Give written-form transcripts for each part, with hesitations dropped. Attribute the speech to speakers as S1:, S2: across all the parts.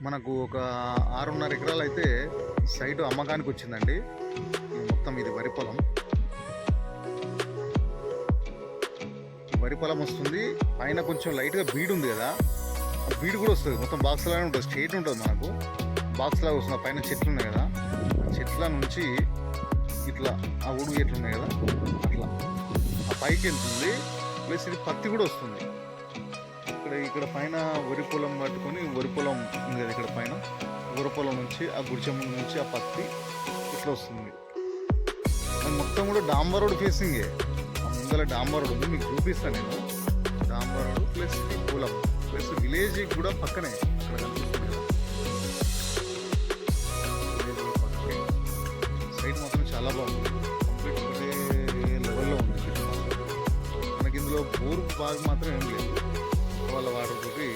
S1: మనకు ఒక 6.5 ఎకరాలు అయితే సైటు అమ్మకానికి వచ్చిందండి. మొత్తం ఇది వరి పొలం. వరి పొలం వస్తుంది. పైన కొంచెం లైట్గా బీడు ఉంది కదా, ఆ బీడు కూడా వస్తుంది. మొత్తం బాక్స్ లాగానే ఉంటుంది, స్ట్రేట్ ఉంటుంది. మనకు బాక్స్ లాగా వస్తుంది. పైన చెట్లు ఉన్నాయి కదా, ఆ చెట్ల నుంచి ఇట్లా ఆ ఉడుగు చెట్లు ఉన్నాయి కదా, అట్లా ఆ పైకి వెళ్తుంది. ప్లస్ ఇది పత్తి కూడా వస్తుంది. ఇక్కడ పైన వరి పొలం పట్టుకొని, వరి పొలం ఉంది కదా ఇక్కడ పైన, వరి పొలం నుంచి ఆ గుడిచెమ్మ నుంచి ఆ పత్తి ఇట్లా వస్తుంది. మొత్తం కూడా డాంబర్ రోడ్ ఫేసింగే. ఆ ముందర డాంబర్ రోడ్ ఉంది, మీకు చూపిస్తాను నేను. డాంబర్ రోడ్ ప్లస్ ఈ పొలం ప్లస్ విలేజ్ కూడా పక్కనే అక్కడ కనిపిస్తుంది కదా. సైడ్ మాత్రం చాలా బాగుంది. కంప్లీట్ ఒకటే లెవెల్లో ఉంది. మనకి ఇందులో బోర్ బాగా మాత్రం ఏం లేదు. వాళ్ళ వాటర్ తోటి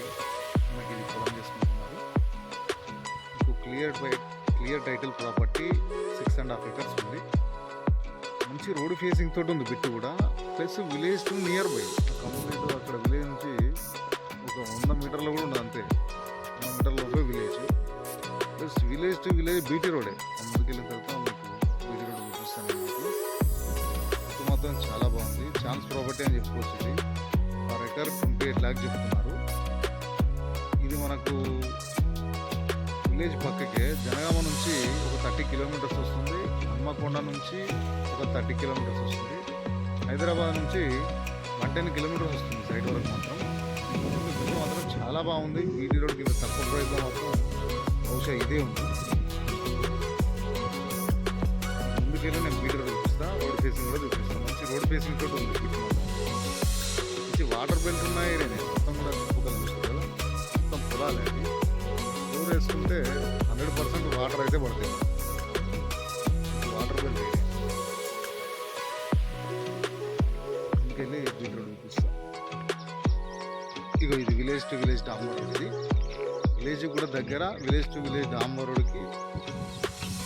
S1: మనకి ఇది పొలం చేసుకుంటున్నారు. మీకు క్లియర్ టైటిల్ ప్రాపర్టీ 6.5 acres ఉంది. మంచి రోడ్ ఫేసింగ్ తోటి ఉంది బిట్టు కూడా. Plus village to near by, complete అక్కడ విలేజ్ నుంచి ఒక 100 మీటర్లు కూడా ఉండదు, అంతే 100 మీటర్ల లోపే village. Plus village to village BT రోడే. ముందుకెళ్ళిన తర్వాత మీకు బీటీ రోడ్ చూపిస్తాను. మీకు మొత్తం చాలా బాగుంది. ఛాన్స్ ప్రాపర్టీ అని చెప్పుకోవచ్చు. ఇది పర్ ఎకర్ 28 lakhs చెప్తున్నారు. ఇది మనకు విలేజ్ పక్కకే జనగామ నుంచి ఒక 30 kilometers వస్తుంది. హన్మకొండ నుంచి ఒక 30 kilometers వస్తుంది. హైదరాబాద్ నుంచి 110 kilometers వస్తుంది సైడ్ వరకు. మాత్రం చాలా బాగుంది. బీటీ రోడ్ కింద తక్కువ ప్రైస్లో మాత్రం బహుశా ఇదే ఉంది. ముందుకెళ్ళి నేను బీటీ రోడ్ చూపిస్తాను, రోడ్ ఫేసింగ్ కూడా చూపిస్తాను. మంచి రోడ్ ఫేసింగ్ తోటి ఉంది. మంచి వాటర్ బెల్ట్ ఉన్న ఏరియా. మొత్తం కూడా చుట్టుపక్కల చూస్తారు కదా, మొత్తం పొలాలే. అది రోడ్ వేసుకుంటే 100% వాటర్ అయితే పడుతుంది. Water belt area. ఇంకెళ్ళి బీటీ రోడ్ చూపిస్తాను. ఇగో ఇది విలేజ్ టు విలేజ్ డాంబర్ రోడ్. ఇది విలేజ్ కూడా దగ్గర. విలేజ్ టు విలేజ్ డాంబర్ రోడ్కి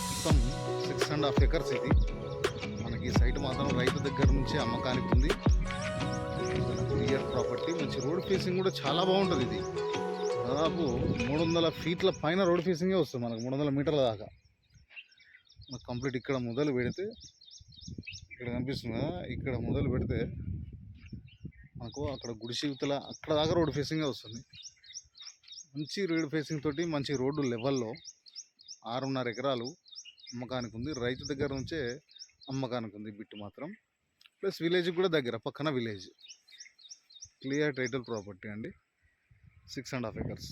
S1: మొత్తం 6.5 acres ఇది. మనకి ఈ సైట్ మాత్రం రైతు దగ్గర నుంచి అమ్మకానికి ఉంది. Clear property. మంచి రోడ్ ఫేసింగ్ కూడా చాలా బాగుంటుంది. ఇది దాదాపు 300 feet పైన రోడ్ ఫేసింగే వస్తుంది మనకు, 300 మీటర్ల దాకా. మనకు కంప్లీట్ ఇక్కడ మొదలు పెడితే, ఇక్కడ కనిపిస్తుంది కదా, ఇక్కడ మొదలు పెడితే మనకు అక్కడ గుడిశివతల అక్కడ దాకా రోడ్ ఫేసింగే వస్తుంది. మంచి రోడ్ ఫేసింగ్ తోటి మంచి రోడ్డు లెవెల్లో 6.5 ఎకరాలు అమ్మకానికి ఉంది. రైతు దగ్గర నుంచే అమ్మకానికి ఉంది బిట్టు మాత్రం. ప్లస్ విలేజ్ కూడా దగ్గర, పక్కన విలేజ్. క్లియర్ టైటిల్ ప్రాపర్టీ అండి. 6.5 acres.